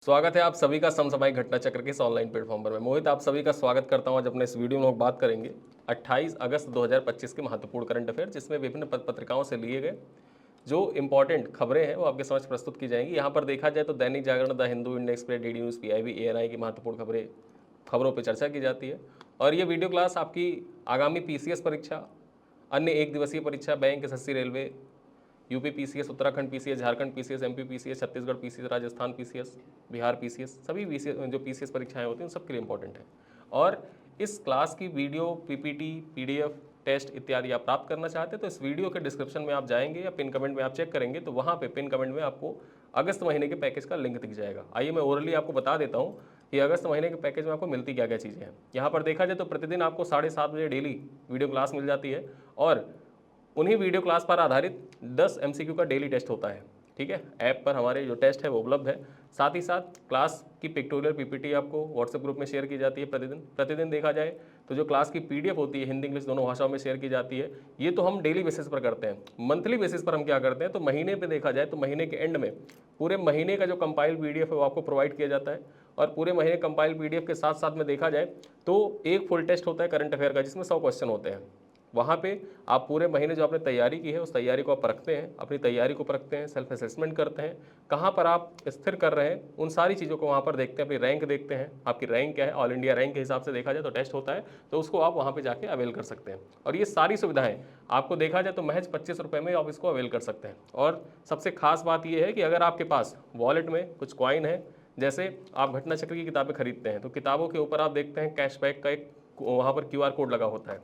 स्वागत है आप सभी का समसामयिक घटना चक्र के इस ऑनलाइन प्लेटफॉर्म पर। मैं मोहित आप सभी का स्वागत करता हूं। आज अपने इस वीडियो में हम बात करेंगे 28 अगस्त 2025 के महत्वपूर्ण करंट अफेयर, जिसमें विभिन्न पत्रिकाओं से लिए गए जो इंपॉर्टेंट खबरें हैं वो आपके समक्ष प्रस्तुत की जाएंगी। यहाँ पर देखा जाए तो Dainik Jagran, the Hindu, Indian Express, DD news, PIB, ANI की महत्वपूर्ण खबरों पर चर्चा की जाती है। और ये वीडियो क्लास आपकी आगामी पीसीएस परीक्षा, अन्य एक दिवसीय परीक्षा, bank, SSC, railway, UP PCS, Uttarakhand PCS, Jharkhand PCS, MP PCS, Chhattisgarh PCS, Rajasthan PCS, Bihar PCS, सभी जो पीसीएस परीक्षाएं होती हैं उन सब के लिए इंपॉर्टेंट है। और इस क्लास की वीडियो, पीपीटी, पीडीएफ, टेस्ट इत्यादि आप प्राप्त करना चाहते हैं तो इस वीडियो के डिस्क्रिप्शन में आप जाएंगे या पिन कमेंट में आप चेक करेंगे तो वहाँ पे पिन कमेंट में आपको अगस्त महीने के पैकेज का लिंक दिख जाएगा। आइए मैं ओरली आपको बता देता हूँ कि अगस्त महीने के पैकेज में आपको मिलती क्या क्या चीज़ें हैं। यहाँ पर देखा जाए तो प्रतिदिन आपको 7:30 बजे डेली वीडियो क्लास मिल जाती है और उन्हीं वीडियो क्लास पर आधारित 10 एमसीक्यू का डेली टेस्ट होता है। ठीक है, ऐप पर हमारे जो टेस्ट है वो उपलब्ध है। साथ ही साथ क्लास की पिक्टोरियल पीपीटी आपको व्हाट्सएप ग्रुप में शेयर की जाती है प्रतिदिन देखा जाए तो जो क्लास की पीडीएफ होती है हिंदी इंग्लिश दोनों भाषाओं में शेयर की जाती है। ये तो हम डेली बेसिस पर करते हैं। मंथली बेसिस पर हम क्या करते हैं तो महीने पर देखा जाए तो महीने के एंड में पूरे महीने का जो कंपाइल पीडीएफ है वो आपको प्रोवाइड किया जाता है। और पूरे महीने कंपाइल पीडीएफ के साथ साथ में देखा जाए तो एक फुल टेस्ट होता है करंट अफेयर का, जिसमें 100 क्वेश्चन होते हैं। वहाँ पे आप पूरे महीने जो आपने तैयारी की है उस तैयारी को आप परखते हैं, अपनी तैयारी को परखते हैं, सेल्फ असेसमेंट करते हैं, कहाँ पर आप स्थिर कर रहे हैं, उन सारी चीज़ों को वहाँ पर देखते हैं, अपनी रैंक देखते हैं, आपकी रैंक क्या है। ऑल इंडिया रैंक के हिसाब से देखा जाए तो टेस्ट होता है, तो उसको आप वहाँ पर जाके अवेल कर सकते हैं। और ये सारी सुविधाएँ आपको देखा जाए तो महज 25 रुपये में आप इसको अवेल कर सकते हैं। और सबसे खास बात यह है कि अगर आपके पास वॉलेट में कुछ कॉइन है, जैसे आप घटना चक्र की किताबें खरीदते हैं तो किताबों के ऊपर आप देखते हैं कैशबैक का एक वहाँ पर क्यूआर कोड लगा होता है,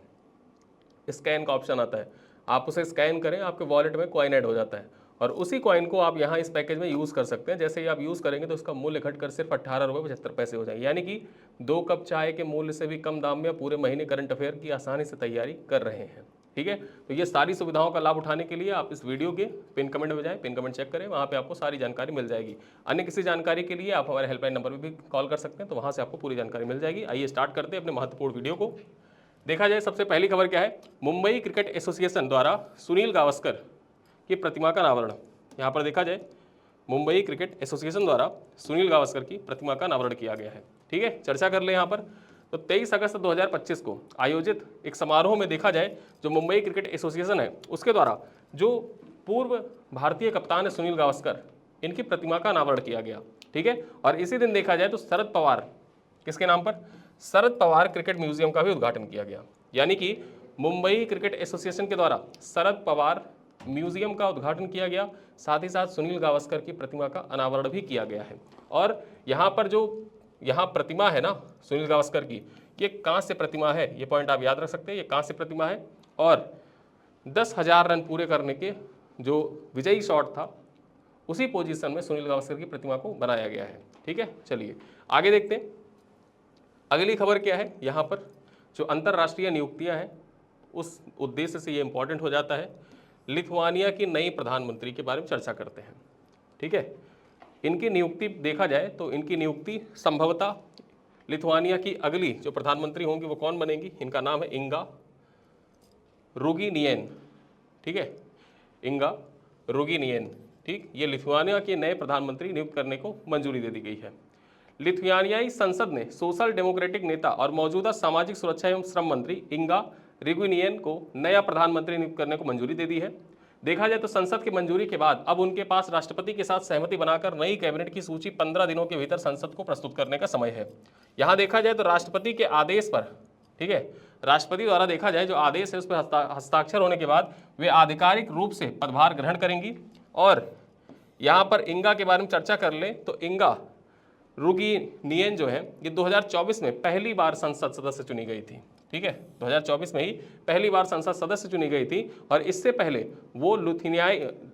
स्कैन का ऑप्शन आता है। आप उसे स्कैन करें, आपके वॉलेट में कॉइन ऐड हो जाता है और उसी कॉइन को आप यहाँ इस पैकेज में यूज़ कर सकते हैं। जैसे ही आप यूज़ करेंगे तो उसका मूल्य घटकर सिर्फ 18.75 रुपये हो जाएगी, यानी कि 2 कप चाय के मूल्य से भी कम दाम में पूरे महीने करंट अफेयर की आसानी से तैयारी कर रहे हैं। ठीक है, तो ये सारी सुविधाओं का लाभ उठाने के लिए आप इस वीडियो के पिन कमेंट में जाएं, पिन कमेंट चेक करें, वहाँ पे आपको सारी जानकारी मिल जाएगी। अन्य किसी जानकारी के लिए आप हमारे हेल्पलाइन नंबर पर भी कॉल कर सकते हैं, तो वहाँ से आपको पूरी जानकारी मिल जाएगी। आइए स्टार्ट करते हैं अपने महत्वपूर्ण वीडियो को। देखा जाए सबसे पहली खबर क्या है, मुंबई क्रिकेट एसोसिएशन द्वारा सुनील गावस्कर की प्रतिमा का अनावरण। यहाँ पर देखा जाए मुंबई क्रिकेट एसोसिएशन द्वारा सुनील गावस्कर की प्रतिमा का अनावरण किया गया है। ठीक है, चर्चा कर ले यहाँ पर। तो 23 अगस्त 2025 को आयोजित एक समारोह में देखा जाए जो मुंबई क्रिकेट एसोसिएशन है उसके द्वारा जो पूर्व भारतीय कप्तान है सुनील गावस्कर, इनकी प्रतिमा का अनावरण किया गया। ठीक है, और इसी दिन देखा जाए तो शरद पवार, किसके नाम पर, शरद पवार क्रिकेट म्यूजियम का भी उद्घाटन किया गया। यानी कि मुंबई क्रिकेट एसोसिएशन के द्वारा शरद पवार म्यूजियम का उद्घाटन किया गया, साथ ही साथ सुनील गावस्कर की प्रतिमा का अनावरण भी किया गया है। और यहाँ पर जो प्रतिमा है ना सुनील गावस्कर की, ये कांस्य प्रतिमा है, ये पॉइंट आप याद रख सकते हैं, ये कांस्य प्रतिमा है। और 10,000 रन पूरे करने के जो विजयी शॉट था उसी पोजीशन में सुनील गावस्कर की प्रतिमा को बनाया गया है। ठीक है, चलिए आगे देखते हैं। अगली खबर क्या है, यहाँ पर जो अंतर्राष्ट्रीय नियुक्तियाँ हैं उस उद्देश्य से ये इंपॉर्टेंट हो जाता है। लिथुआनिया की नई प्रधानमंत्री के बारे में चर्चा करते हैं। ठीक है, इनकी नियुक्ति देखा जाए तो इनकी नियुक्ति संभवतः लिथुआनिया की अगली जो प्रधानमंत्री होंगी वो कौन बनेंगी, इनका नाम है इंगा रुगिनियन। ठीक है, इंगा रुगिनियन। ठीक, ये लिथुआनिया के नए प्रधानमंत्री नियुक्त करने को मंजूरी दे दी गई है। लिथुआनियाई संसद ने सोशल डेमोक्रेटिक नेता और मौजूदा सामाजिक सुरक्षा एवं श्रम मंत्री इंगा रिग्विनियन को नया प्रधानमंत्री नियुक्त करने को मंजूरी दे दी है। देखा जाए तो संसद की मंजूरी के बाद अब उनके पास राष्ट्रपति के साथ सहमति बनाकर नई कैबिनेट की सूची 15 दिनों के भीतर संसद को प्रस्तुत करने का समय है। यहाँ देखा जाए तो राष्ट्रपति के आदेश पर, ठीक है, राष्ट्रपति द्वारा देखा जाए जो आदेश है उस पर हस्ताक्षर होने के बाद वे आधिकारिक रूप से पदभार ग्रहण करेंगी। और यहाँ पर इंगा के बारे में चर्चा कर ले तो इंगा रुगिनियन जो है ये 2024 में पहली बार संसद सदस्य चुनी गई थी। ठीक है, 2024 में ही पहली बार संसद सदस्य चुनी गई थी और इससे पहले वो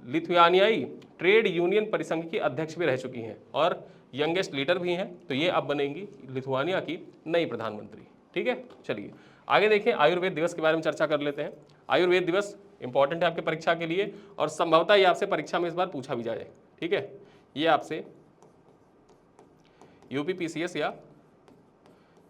लिथुआनियाई ट्रेड यूनियन परिसंघ की अध्यक्ष भी रह चुकी हैं और यंगेस्ट लीडर भी हैं। तो ये अब बनेंगी लिथुआनिया की नई प्रधानमंत्री। ठीक है, चलिए आगे देखें। आयुर्वेद दिवस के बारे में चर्चा कर लेते हैं। आयुर्वेद दिवस इंपॉर्टेंट है आपके परीक्षा के लिए और संभवतः ये आपसे परीक्षा में इस बार पूछा भी जाए। ठीक है, ये आपसे यूपी पीसीएस या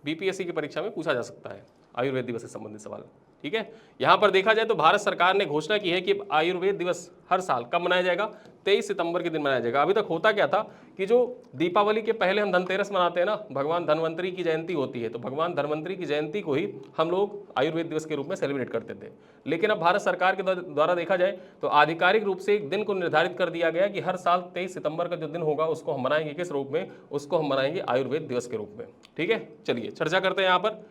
बीपीएससी की परीक्षा में पूछा जा सकता है आयुर्वेद दिवस से संबंधित सवाल। ठीक है। यहाँ पर देखा जाए तो भारत सरकार ने घोषणा की है कि आयुर्वेद दिवस हर साल कब मनाया जाएगा, 23 सितंबर के दिन मनाया जाएगा। अभी तक होता क्या था कि जो दीपावली के पहले हम धनतेरस मनाते हैं ना, भगवान धन्वंतरी की जयंती होती है, तो भगवान धन्वंतरी की जयंती को ही हम लोग आयुर्वेद दिवस के रूप में सेलिब्रेट करते थे। लेकिन अब भारत सरकार के द्वारा देखा जाए तो आधिकारिक रूप से एक दिन को निर्धारित कर दिया गया कि हर साल 23 सितंबर का जो दिन होगा उसको हम मनाएंगे किस रूप में, उसको हम मनाएंगे आयुर्वेद दिवस के रूप में। ठीक है, चलिए चर्चा करते हैं। यहाँ पर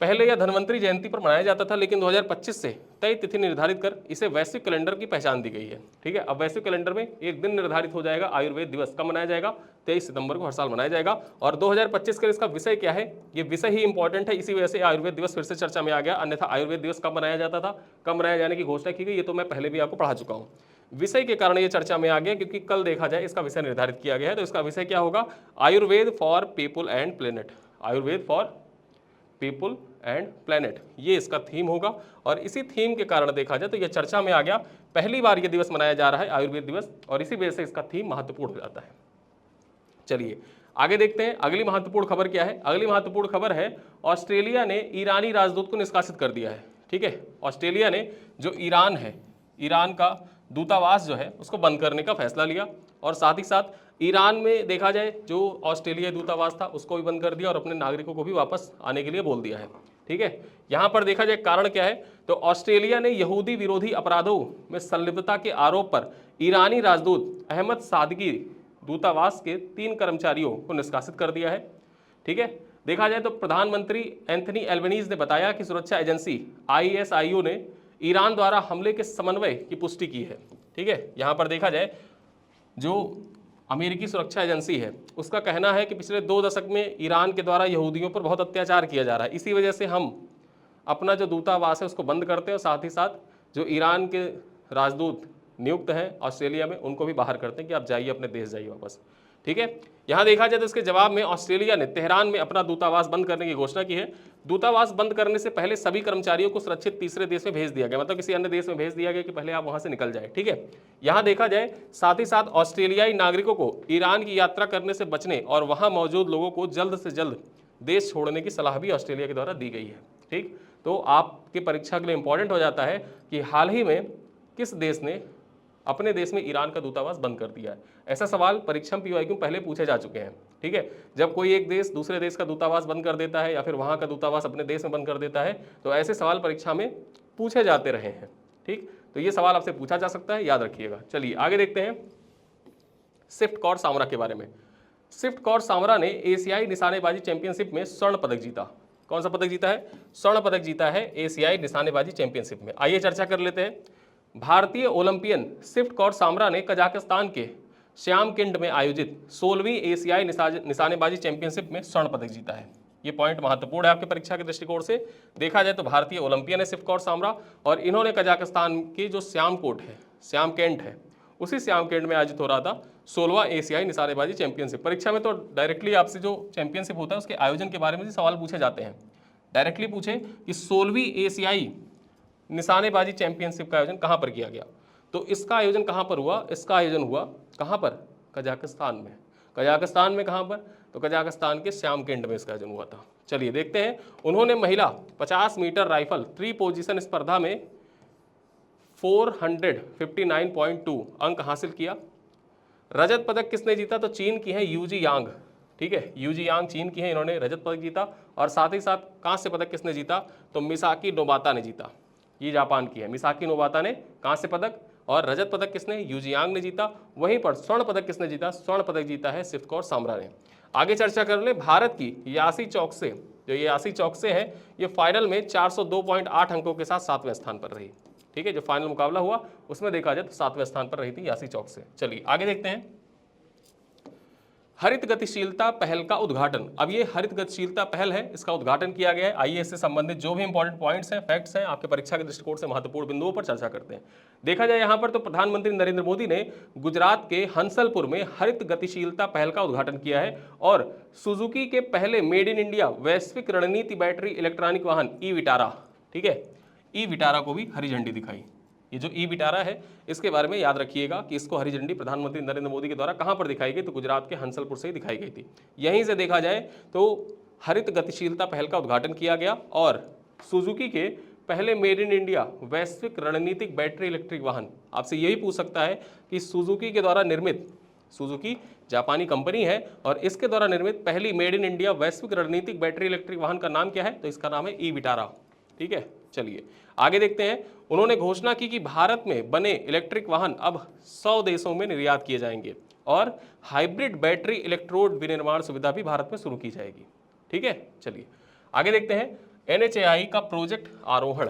पहले यह धन्वंतरी जयंती पर मनाया जाता था, लेकिन 2025 से तय तिथि निर्धारित कर इसे वैश्विक कैलेंडर की पहचान दी गई है। ठीक है, अब वैश्विक कैलेंडर में एक दिन निर्धारित हो जाएगा, आयुर्वेद दिवस कब मनाया जाएगा, 23 सितंबर को हर साल मनाया जाएगा। और 2025 का इसका विषय क्या है, ये विषय ही इंपॉर्टेंट है, इसी वजह से आयुर्वेद दिवस फिर से चर्चा में आ गया। अन्यथा आयुर्वेद दिवस कब मनाया जाता था, कब मनाया जाने की घोषणा की गई, ये तो मैं पहले भी आपको पढ़ा चुका हूँ। विषय के कारण ये चर्चा में आ गया क्योंकि कल देखा जाए इसका विषय निर्धारित किया गया है। तो इसका विषय क्या होगा, Ayurveda for people and planet, Ayurveda for people and planet, ये इसका थीम होगा। और इसी थीम के कारण देखा जाए तो यह चर्चा में आ गया, पहली बार यह दिवस मनाया जा रहा है आयुर्वेद दिवस, और इसी वजह से इसका थीम महत्वपूर्ण हो जाता है। चलिए आगे देखते हैं अगली महत्वपूर्ण खबर क्या है। अगली महत्वपूर्ण खबर है, ऑस्ट्रेलिया ने ईरानी राजदूत को निष्कासित कर दिया है। ठीक है, ऑस्ट्रेलिया ने जो ईरान है, ईरान का दूतावास जो है उसको बंद करने का फैसला लिया, और साथ ही साथ ईरान में देखा जाए जो ऑस्ट्रेलिया दूतावास था उसको भी बंद कर दिया और अपने नागरिकों को भी वापस आने के लिए बोल दिया है। ठीक है, यहाँ पर देखा जाए कारण क्या है, तो ऑस्ट्रेलिया ने यहूदी विरोधी अपराधों में संलिप्तता के आरोप पर ईरानी राजदूत अहमद सादगी दूतावास के 3 कर्मचारियों को निष्कासित कर दिया है। ठीक है, देखा जाए तो प्रधानमंत्री एंथनी एल्बनीज ने बताया कि सुरक्षा एजेंसी ISIU ने ईरान द्वारा हमले के समन्वय की पुष्टि की है। ठीक है, यहाँ पर देखा जाए जो अमेरिकी सुरक्षा एजेंसी है उसका कहना है कि पिछले 2 दशक में ईरान के द्वारा यहूदियों पर बहुत अत्याचार किया जा रहा है, इसी वजह से हम अपना जो दूतावास है उसको बंद करते हैं, और साथ ही साथ जो ईरान के राजदूत नियुक्त हैं ऑस्ट्रेलिया में उनको भी बाहर करते हैं कि आप जाइए, अपने देश जाइए वापस। ठीक है, यहाँ देखा जाए तो इसके जवाब में ऑस्ट्रेलिया ने तेहरान में अपना दूतावास बंद करने की घोषणा की है। दूतावास बंद करने से पहले सभी कर्मचारियों को सुरक्षित तीसरे देश में भेज दिया गया, मतलब किसी अन्य देश में भेज दिया गया कि पहले आप वहां से निकल जाए। ठीक है, यहाँ देखा जाए साथ ही साथ ऑस्ट्रेलियाई नागरिकों को ईरान की यात्रा करने से बचने और वहां मौजूद लोगों को जल्द से जल्द देश छोड़ने की सलाह भी ऑस्ट्रेलिया के द्वारा दी गई है। ठीक, तो आपकी परीक्षा के लिए इंपॉर्टेंट हो जाता है कि हाल ही में किस देश ने अपने देश में ईरान का दूतावास बंद कर दिया है। ऐसा सवाल परीक्षा में PYQ पहले पूछे जा चुके हैं। ठीक है, जब कोई एक देश दूसरे देश का दूतावास बंद कर देता है या फिर वहाँ का दूतावास अपने देश में बंद कर देता है, तो ऐसे सवाल परीक्षा में पूछे जाते रहे हैं। ठीक, तो ये सवाल आपसे पूछा जा सकता है, याद रखिएगा। चलिए आगे देखते हैं स्विफ्ट कौर सामरा के बारे में। स्विफ्ट कौर सामरा ने एशियाई निशानेबाजी चैंपियनशिप में स्वर्ण पदक जीता। कौन सा पदक जीता है, स्वर्ण पदक जीता है एशियाई निशानेबाजी चैंपियनशिप में। आइए चर्चा कर लेते हैं। भारतीय ओलंपियन स्विफ्ट कौर सामरा ने कजाकिस्तान के श्यामकिंड में आयोजित 16वीं एशियाई निशानेबाजी चैंपियनशिप में स्वर्ण पदक जीता है। ये पॉइंट महत्वपूर्ण है आपके परीक्षा के दृष्टिकोण से। देखा जाए तो भारतीय ओलंपियन है स्विफ्ट कौर सामरा, और इन्होंने कजाकिस्तान की जो श्यामकेंट है उसी श्यामकेंट में आयोजित हो रहा था 16वां एशियाई निशानेबाजी चैंपियनशिप। परीक्षा में तो डायरेक्टली आपसे जो चैंपियनशिप होता है उसके आयोजन के बारे में सवाल पूछे जाते हैं। डायरेक्टली पूछे कि 16वीं एशियाई निशानेबाजी चैंपियनशिप का आयोजन कहाँ पर किया गया, तो इसका आयोजन कहाँ पर हुआ, इसका आयोजन हुआ कहाँ पर, कजाकिस्तान में। कजाकिस्तान में कहाँ पर, तो कजाकिस्तान के श्यामकिंड में इसका आयोजन हुआ था। चलिए देखते हैं, उन्होंने महिला 50 मीटर राइफल 3 पोजीशन स्पर्धा में 459.2 अंक हासिल किया। रजत पदक किसने जीता, तो चीन की है यूजी यांग। ठीक है, यूजी यांग चीन की है, इन्होंने रजत पदक जीता। और साथ ही साथ कांस्य पदक किसने जीता, तो मिसाकी नोबाता ने जीता। ये जापान की है, मिसाकी नोबाता ने कांस्य पदक, और रजत पदक किसने, यूजियांग ने जीता। वहीं पर स्वर्ण पदक किसने जीता, स्वर्ण पदक जीता है स्विफ्ट कौर सामरा ने। आगे चर्चा कर ले भारत की यासी चौकसे, जो यासी चौकसे है ये फाइनल में 402.8 अंकों के साथ 7वें स्थान पर रही। ठीक है, जो फाइनल मुकाबला हुआ उसमें देखा जाए तो 7वें स्थान पर रही थी यासी चौकसे। चलिए आगे देखते हैं, हरित गतिशीलता पहल का उद्घाटन। अब ये हरित गतिशीलता पहल है, इसका उद्घाटन किया गया है। आइए इससे संबंधित जो भी इंपॉर्टेंट पॉइंट्स हैं, फैक्ट्स हैं, आपके परीक्षा के दृष्टिकोण से महत्वपूर्ण बिंदुओं पर चर्चा करते हैं। देखा जाए यहाँ पर तो प्रधानमंत्री नरेंद्र मोदी ने गुजरात के हंसलपुर में हरित गतिशीलता पहल का उद्घाटन किया है, और सुजुकी के पहले मेड इन इंडिया वैश्विक रणनीति बैटरी इलेक्ट्रॉनिक वाहन ई-विटारा, ठीक है, ई-विटारा को भी हरी झंडी दिखाई। ये जो ई-विटारा है इसके बारे में याद रखिएगा कि इसको हरी झंडी प्रधानमंत्री नरेंद्र मोदी के द्वारा कहां पर दिखाई गई, तो गुजरात के हंसलपुर से ही दिखाई गई थी। यहीं से देखा जाए तो हरित गतिशीलता पहल का उद्घाटन किया गया, और सुजुकी के पहले मेड इन इंडिया वैश्विक रणनीतिक बैटरी इलेक्ट्रिक वाहन। आपसे यही पूछ सकता है कि सुजुकी के द्वारा निर्मित, सुजुकी जापानी कंपनी है और इसके द्वारा निर्मित पहली मेड इन इंडिया वैश्विक रणनीतिक बैटरी इलेक्ट्रिक वाहन का नाम क्या है? तो इसका नाम है ई विटारा। ठीक है, चलिए आगे देखते हैं। उन्होंने घोषणा की कि भारत में बने इलेक्ट्रिक वाहन अब 100 देशों में निर्यात किए जाएंगे और हाइब्रिड बैटरी इलेक्ट्रोड विनिर्माण सुविधा भी भारत में शुरू की जाएगी। ठीक है, चलिए आगे देखते हैं। NHAI का प्रोजेक्ट आरोहण,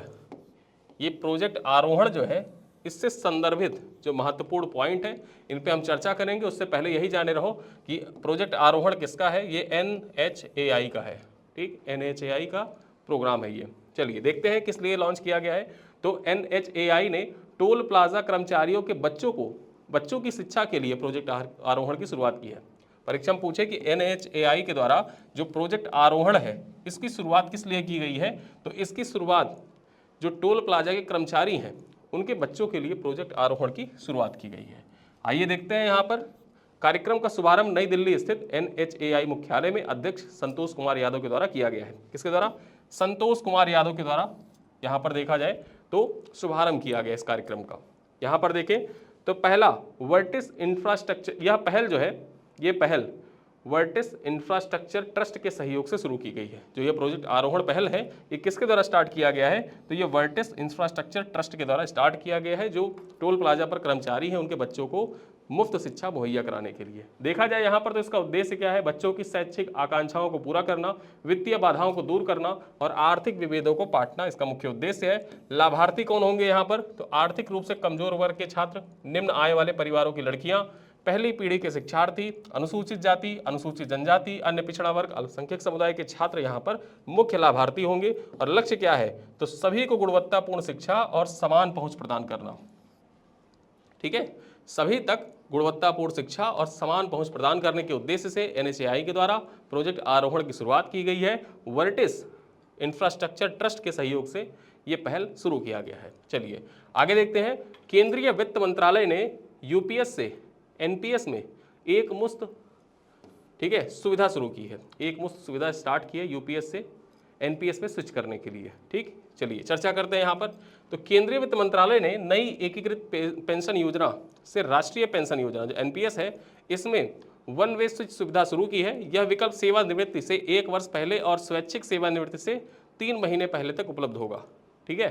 ये प्रोजेक्ट आरोहण जो है इससे संदर्भित जो महत्वपूर्ण पॉइंट है इन पे हम चर्चा करेंगे। उससे पहले यही जाने रहो कि प्रोजेक्ट आरोहण किसका है? ये NHAI का है। ठीक, NHAI का प्रोग्राम है ये। चलिए देखते हैं किस लिए लॉन्च किया गया है। तो NHAI ने टोल प्लाजा कर्मचारियों के बच्चों की शिक्षा के लिए प्रोजेक्ट आरोहण की शुरुआत की है। परीक्षा में पूछे कि NHAI के द्वारा जो प्रोजेक्ट आरोहण है इसकी शुरुआत किस लिए की गई है? तो इसकी शुरुआत जो टोल प्लाजा के कर्मचारी हैं उनके बच्चों के लिए प्रोजेक्ट आरोहण की शुरुआत की गई है। आइए देखते हैं यहाँ पर। कार्यक्रम का शुभारंभ नई दिल्ली स्थित NHAI मुख्यालय में अध्यक्ष संतोष कुमार यादव के द्वारा किया गया है। किसके द्वारा? संतोष कुमार यादव के द्वारा यहाँ पर देखा जाए तो शुभारंभ किया गया इस कार्यक्रम का। यहाँ पर देखें तो पहला वर्टिस इंफ्रास्ट्रक्चर, यह पहल जो है, ये पहल वर्टिस इंफ्रास्ट्रक्चर ट्रस्ट के सहयोग से शुरू की गई है। जो ये प्रोजेक्ट आरोहण पहल है ये किसके द्वारा स्टार्ट किया गया है? तो ये वर्टिस इंफ्रास्ट्रक्चर ट्रस्ट के द्वारा स्टार्ट किया गया है, जो टोल प्लाजा पर कर्मचारी हैं उनके बच्चों को मुफ्त शिक्षा मुहैया कराने के लिए। देखा जाए यहाँ पर तो इसका उद्देश्य क्या है? बच्चों की शैक्षिक आकांक्षाओं को पूरा करना, वित्तीय बाधाओं को दूर करना और आर्थिक विभेदों को पाटना इसका मुख्य उद्देश्य है। लाभार्थी कौन होंगे यहाँ पर? तो आर्थिक रूप से कमजोर वर्ग के छात्र, निम्न आय वाले परिवारों की लड़कियां, पहली पीढ़ी के शिक्षार्थी, अनुसूचित जाति, अनुसूचित जनजाति, अन्य पिछड़ा वर्ग, अल्पसंख्यक समुदाय के छात्र यहाँ पर मुख्य लाभार्थी होंगे। और लक्ष्य क्या है? तो सभी को गुणवत्तापूर्ण शिक्षा और समान पहुंच प्रदान करना। ठीक है, सभी तक गुणवत्तापूर्ण शिक्षा और समान पहुंच प्रदान करने के उद्देश्य से NHAI के द्वारा प्रोजेक्ट आरोहण की शुरुआत की गई है। वर्टिस इंफ्रास्ट्रक्चर ट्रस्ट के सहयोग से ये पहल शुरू किया गया है। चलिए आगे देखते हैं। केंद्रीय वित्त मंत्रालय ने UPS से NPS में एक मुश्त, ठीक है, सुविधा शुरू की है। एक मुश्त सुविधा स्टार्ट की है UPS से NPS में स्विच करने के लिए। ठीक, चलिए चर्चा करते हैं यहाँ पर। तो केंद्रीय वित्त मंत्रालय ने नई एकीकृत पेंशन योजना से राष्ट्रीय पेंशन योजना जो NPS है इसमें वन वे स्विच सुविधा शुरू की है। यह विकल्प सेवानिवृत्ति से 1 वर्ष पहले और स्वैच्छिक सेवानिवृत्ति से 3 महीने पहले तक उपलब्ध होगा। ठीक है,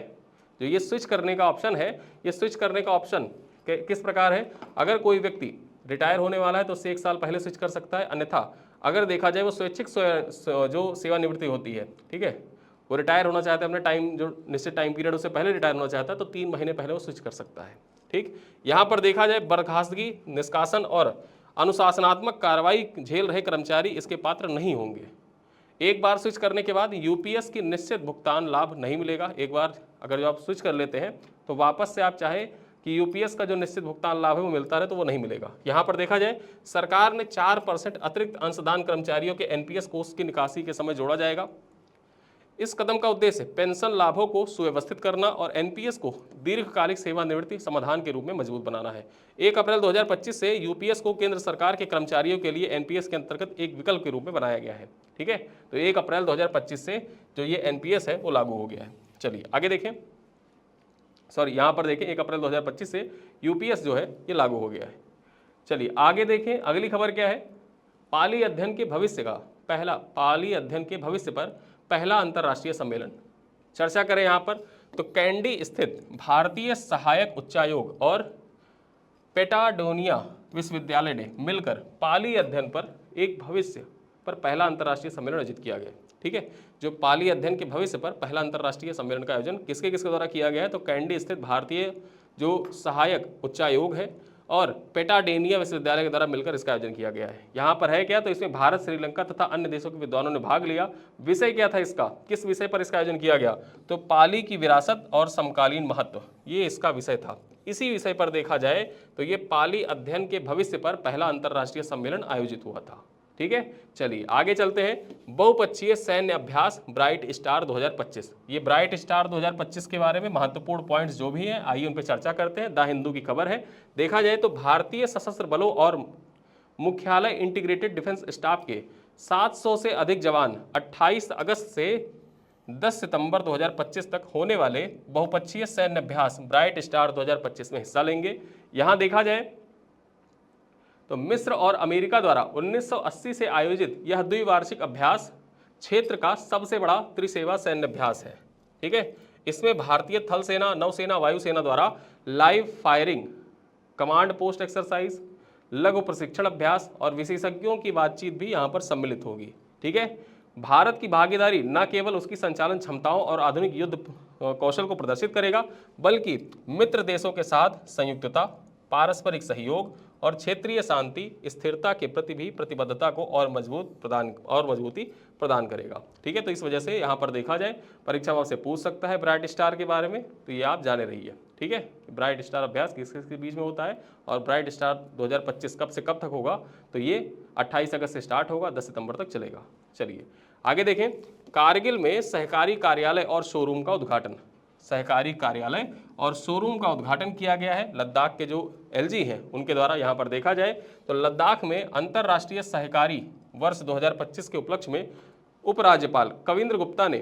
जो ये स्विच करने का ऑप्शन है, ये स्विच करने का ऑप्शन किस प्रकार है? अगर कोई व्यक्ति रिटायर होने वाला है तो उससे 1 साल पहले स्विच कर सकता है, अन्यथा अगर देखा जाए वो स्वैच्छिक जो सेवानिवृत्ति होती है, ठीक है, वो रिटायर होना चाहता है अपने टाइम, जो निश्चित टाइम पीरियड उससे पहले रिटायर होना चाहता है तो 3 महीने पहले वो स्विच कर सकता है। ठीक, यहाँ पर देखा जाए बर्खास्तगी, निष्कासन और अनुशासनात्मक कार्रवाई झेल रहे कर्मचारी इसके पात्र नहीं होंगे। एक बार स्विच करने के बाद UPS की निश्चित भुगतान लाभ नहीं मिलेगा। एक बार अगर जो आप स्विच कर लेते हैं तो वापस से आप चाहे कि UPS का जो निश्चित भुगतान लाभ है वो मिलता रहे तो वो नहीं मिलेगा। यहाँ पर देखा जाए सरकार ने 4% अतिरिक्त अंशदान कर्मचारियों के NPS कोष की निकासी के समय जोड़ा जाएगा। इस कदम का उद्देश्य पेंशन लाभों को सुव्यवस्थित करना और NPS को दीर्घकालिक सेवानिवृत्ति समाधान के रूप में मजबूत बनाना है। 1 अप्रैल 2025 से UPS को केंद्र सरकार के कर्मचारियों के लिए NPS के अंतर्गत एक विकल्प के रूप में बनाया गया है। ठीक है, तो 1 अप्रैल 2025 से जो ये NPS है वो लागू हो गया है। चलिए आगे देखें, यहाँ पर देखें 1 अप्रैल 2025 से UPS जो है ये लागू हो गया है। चलिए आगे देखें, अगली खबर क्या है? पाली अध्ययन के भविष्य पर पहला अंतर्राष्ट्रीय सम्मेलन। चर्चा करें यहाँ पर तो कैंडी स्थित भारतीय सहायक उच्चायोग और पेटाडोनिया विश्वविद्यालय ने मिलकर पाली अध्ययन पर एक भविष्य पर पहला अंतर्राष्ट्रीय सम्मेलन आयोजित किया गया। ठीक है, जो पाली अध्ययन के भविष्य पर पहला अंतर्राष्ट्रीय सम्मेलन का आयोजन किसके द्वारा किया गया है? तो कैंडी स्थित भारतीय जो सहायक उच्चायोग है और पेटाडेनिया विश्वविद्यालय के द्वारा मिलकर इसका आयोजन किया गया है। यहाँ पर है क्या? तो इसमें भारत, श्रीलंका तथा अन्य देशों के विद्वानों ने भाग लिया। विषय क्या था इसका? किस विषय पर इसका आयोजन किया गया? तो पाली की विरासत और समकालीन महत्व, ये इसका विषय था। इसी विषय पर देखा जाए तो ये पाली अध्ययन के भविष्य पर पहला अंतर्राष्ट्रीय सम्मेलन आयोजित हुआ था। ठीक है, चलिए आगे चलते हैं। बहुपक्षीय सैन्य अभ्यास ब्राइट स्टार 2025। ये ब्राइट स्टार 2025 के बारे में महत्वपूर्ण पॉइंट्स जो भी हैं आइए उन पर चर्चा करते हैं। द हिंदू की खबर है। देखा जाए तो भारतीय सशस्त्र बलों और मुख्यालय इंटीग्रेटेड डिफेंस स्टाफ के 700 से अधिक जवान 28 अगस्त से 10 सितंबर 2025 तक होने वाले बहुपक्षीय सैन्य अभ्यास ब्राइट स्टार 2025 में हिस्सा लेंगे। यहां देखा जाए तो मिस्र और अमेरिका द्वारा 1980 से आयोजित यह द्विवार्षिक अभ्यास क्षेत्र का सबसे बड़ा त्रिसेवा सैन्य अभ्यास है। ठीक है, इसमें भारतीय थल सेना, नौसेना, वायुसेना द्वारा live firing, command post exercise, लघु प्रशिक्षण अभ्यास और विशेषज्ञों की बातचीत भी यहाँ पर सम्मिलित होगी। ठीक है, भारत की भागीदारी न केवल उसकी संचालन क्षमताओं और आधुनिक युद्ध कौशल को प्रदर्शित करेगा, बल्कि मित्र देशों के साथ संयुक्तता, पारस्परिक सहयोग और क्षेत्रीय शांति स्थिरता के प्रति भी प्रतिबद्धता को और मजबूती प्रदान करेगा। ठीक है, तो इस वजह से यहाँ पर देखा जाए परीक्षा में आपसे पूछ सकता है ब्राइट स्टार के बारे में, तो ये आप जाने रहिए। ठीक है, ब्राइट स्टार अभ्यास किस किस के बीच में होता है और ब्राइट स्टार 2025 कब से कब तक होगा, तो ये 28 अगस्त से स्टार्ट होगा, 10 सितंबर तक चलेगा। चलिए आगे देखें, कारगिल में सहकारी कार्यालय और शोरूम का उद्घाटन। सहकारी कार्यालय और शोरूम का उद्घाटन किया गया है लद्दाख के जो एलजी हैं उनके द्वारा। यहाँ पर देखा जाए तो लद्दाख में अंतर्राष्ट्रीय सहकारी वर्ष 2025 के उपलक्ष्य में उपराज्यपाल कविंद्र गुप्ता ने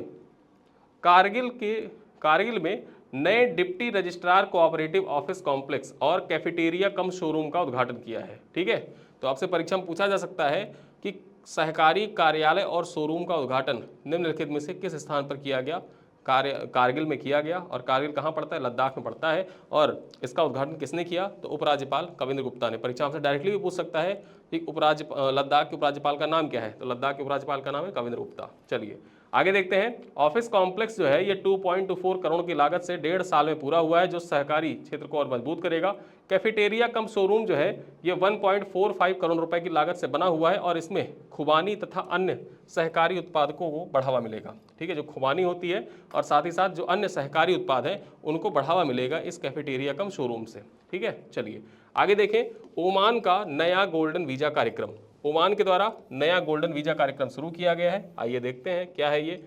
कारगिल में नए deputy registrar cooperative office complex और कैफेटेरिया कम शोरूम का उद्घाटन किया है। ठीक है, तो आपसे परीक्षा में पूछा जा सकता है कि सहकारी कार्यालय और शोरूम का उद्घाटन निम्नलिखित में से किस स्थान पर किया गया। कारगिल में किया गया, और कारगिल कहाँ पड़ता है, लद्दाख में पड़ता है, और इसका उद्घाटन किसने किया, तो उपराज्यपाल कविंद्र गुप्ता ने। परीक्षा से डायरेक्टली भी पूछ सकता है कि लद्दाख के उपराज्यपाल का नाम क्या है, तो लद्दाख के उपराज्यपाल का नाम है कविंद्र गुप्ता। चलिए आगे देखते हैं, ऑफिस कॉम्प्लेक्स जो है ये 2.24 करोड़ की लागत से 1.5 साल में पूरा हुआ है, जो सहकारी क्षेत्र को और मजबूत करेगा। कैफेटेरिया कम शोरूम जो है ये 1.45 करोड़ रुपए की लागत से बना हुआ है, और इसमें खुबानी तथा अन्य सहकारी उत्पादकों को बढ़ावा मिलेगा। ठीक है, जो खुबानी होती है और साथ ही साथ जो अन्य सहकारी उत्पाद हैं उनको बढ़ावा मिलेगा इस कैफेटेरिया कम शोरूम से। ठीक है, चलिए आगे देखें, ओमान का नया गोल्डन वीजा कार्यक्रम। ओमान के द्वारा नया गोल्डन वीजा कार्यक्रम शुरू किया गया है। आइए देखते हैं क्या है ये।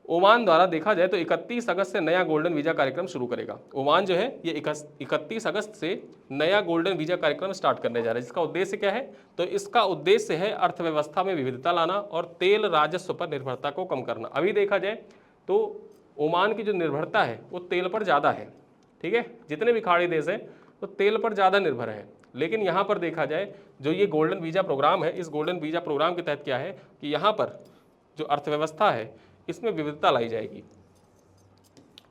ओमान द्वारा देखा जाए तो 31 अगस्त से नया गोल्डन वीजा कार्यक्रम शुरू करेगा। ओमान जो है ये 31 अगस्त से नया गोल्डन वीजा कार्यक्रम स्टार्ट करने जा रहा है, जिसका उद्देश्य क्या है, तो इसका उद्देश्य है अर्थव्यवस्था में विविधता लाना और तेल राजस्व पर निर्भरता को कम करना। अभी देखा जाए तो ओमान की जो निर्भरता है वो तेल पर ज़्यादा है। ठीक है, जितने भी खाड़ी देश हैं तो तेल पर ज़्यादा निर्भर हैं, लेकिन यहाँ पर देखा जाए जो ये गोल्डन वीजा प्रोग्राम है, इस गोल्डन वीजा प्रोग्राम के तहत क्या है कि यहाँ पर जो अर्थव्यवस्था है इसमें विविधता लाई जाएगी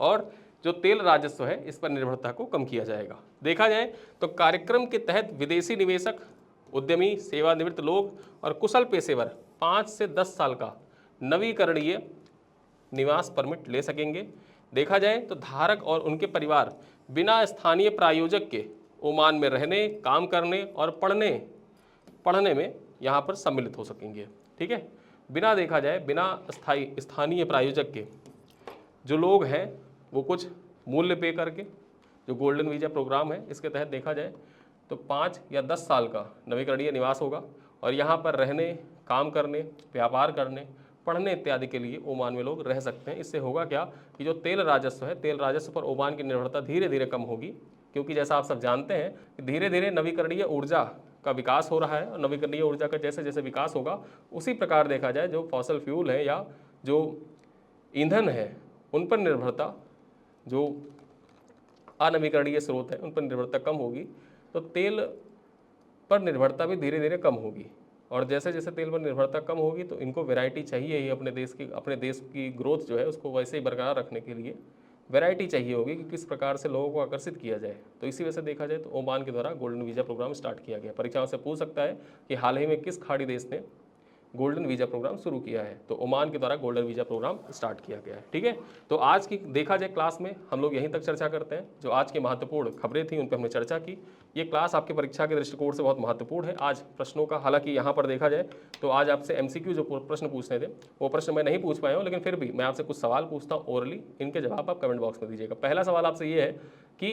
और जो तेल राजस्व है इस पर निर्भरता को कम किया जाएगा। देखा जाए तो कार्यक्रम के तहत विदेशी निवेशक, उद्यमी, सेवानिवृत्त लोग और कुशल पेशेवर 5 से 10 साल का नवीकरणीय निवास परमिट ले सकेंगे। देखा जाए तो धारक और उनके परिवार बिना स्थानीय प्रायोजक के ओमान में रहने, काम करने और पढ़ने में यहाँ पर सम्मिलित हो सकेंगे। ठीक है, बिना देखा जाए बिना स्थानीय प्रायोजक के जो लोग हैं वो कुछ मूल्य पे करके, जो गोल्डन वीजा प्रोग्राम है इसके तहत देखा जाए तो 5 या 10 साल का नवीकरणीय निवास होगा, और यहाँ पर रहने, काम करने, व्यापार करने, पढ़ने इत्यादि के लिए ओमान में लोग रह सकते हैं। इससे होगा क्या कि जो तेल राजस्व है, तेल राजस्व पर ओमान की निर्भरता धीरे धीरे कम होगी, क्योंकि जैसा आप सब जानते हैं कि धीरे धीरे नवीकरणीय ऊर्जा का विकास हो रहा है, और नवीकरणीय ऊर्जा का जैसे जैसे विकास होगा उसी प्रकार देखा जाए जो फॉसल फ्यूल है या जो ईंधन है उन पर निर्भरता, जो अनवीकरणीय स्रोत है उन पर निर्भरता कम होगी, तो तेल पर निर्भरता भी धीरे धीरे कम होगी। और जैसे जैसे तेल पर निर्भरता कम होगी तो इनको वैरायटी चाहिए ही, अपने देश की ग्रोथ जो है उसको वैसे ही बरकरार रखने के लिए वैरायटी चाहिए होगी कि किस प्रकार से लोगों को आकर्षित किया जाए। तो इसी वजह से देखा जाए तो ओमान के द्वारा गोल्डन वीजा प्रोग्राम स्टार्ट किया गया। परीक्षाओं से पूछ सकता है कि हाल ही में किस खाड़ी देश ने गोल्डन वीजा प्रोग्राम शुरू किया है, तो ओमान के द्वारा गोल्डन वीजा प्रोग्राम स्टार्ट किया गया है। ठीक है, तो आज की देखा जाए क्लास में हम लोग यहीं तक चर्चा करते हैं। जो आज की महत्वपूर्ण खबरें थी उन पर हमने चर्चा की। ये क्लास आपकी परीक्षा के दृष्टिकोण से बहुत महत्वपूर्ण है। आज प्रश्नों का, हालांकि यहाँ पर देखा जाए तो आज आपसे MCQ जो प्रश्न पूछने थे वो प्रश्न मैं नहीं पूछ पाया हूँ, लेकिन फिर भी मैं आपसे कुछ सवाल पूछता हूँ ओरली, इनके जवाब आप कमेंट बॉक्स में दीजिएगा। पहला सवाल आपसे ये है कि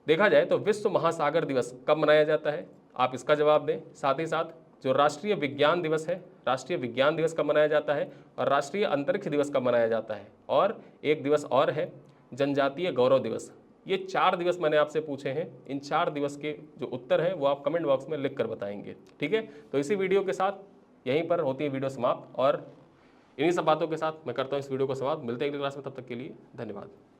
देखा जाए तो विश्व महासागर दिवस कब मनाया जाता है, आप इसका जवाब दें। साथ ही साथ जो राष्ट्रीय विज्ञान दिवस है, राष्ट्रीय विज्ञान दिवस कब मनाया जाता है, और राष्ट्रीय अंतरिक्ष दिवस कब मनाया जाता है, और एक दिवस और है जनजातीय गौरव दिवस। ये 4 दिवस मैंने आपसे पूछे हैं। इन 4 दिवस के जो उत्तर हैं वो आप कमेंट बॉक्स में लिख कर बताएंगे। ठीक है, तो इसी वीडियो के साथ यहीं पर होती है वीडियो समाप्त, और इन्हीं सब बातों के साथ मैं करता हूँ इस वीडियो को समाप्त। मिलते हैं अगली क्लास में, तब तक के लिए धन्यवाद।